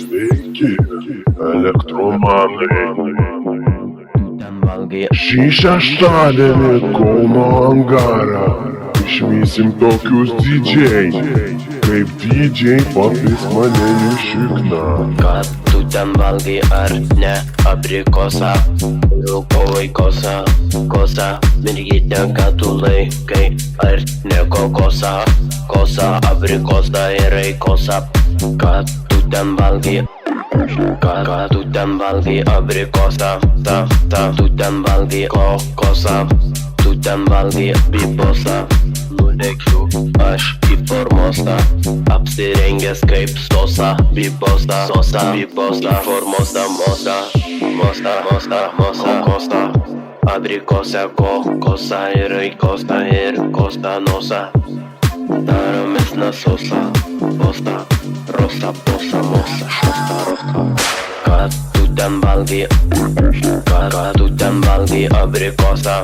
Sveiki, elektromanai. Šį šeštadienį Kauno Angarą išvysim tokius DJ, kaip DJ Papis mane iššikna. Ką tu ten valgai ar ne abrikosą? Rūkovai kosa, mergytė, ką tu laikai ar ne kokosą? Kosa, abrikosą ir kosa. Ką tu ten valgai? Ką tu ten valgai abrikosą? Tu ten valgai kokosą. Tu ten valgai bibosą. Nulekiu aš į formosą, apsirengęs kaip sosa. Bibosa, sosa, bibosa, formosa, mosa, kosta. Abrikosą, kokosą ir kosta nosa. Daromės nasosa, posta, rosa, posa, mosa, šosta, rosta. Ką tu ten valgai? Ką tu ten valgai abrikosą?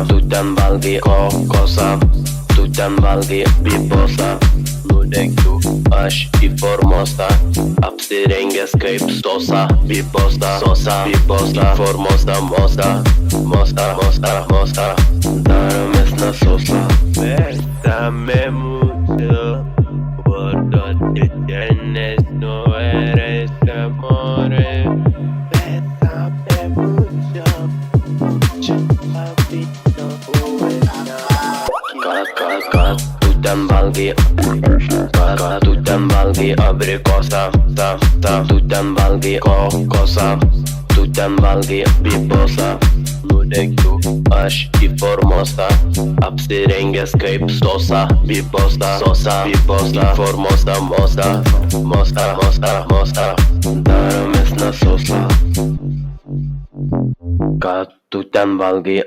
Tu ten valgai kokosą. Tu ten valgai bibosą. Nulekiu aš į formosą, apsirengęs kaip sosa. Bibosa, sosa, bibosa, formosa, mosta. Daromės nasosa. Bésame mucho, por donde tienes no eres amore. Bésame mucho, Ką tu ten valgai? Ką tu ten valgai abrikosą? Tu ten valgai kokosą. Tu ten valgai bibosą. Nulekiu aš į formosą, apsirengęs kaip sosa. Bibosa, sosa, bibosa, formosa, mosta. Daromės nasosa. Ką tu ten valgai?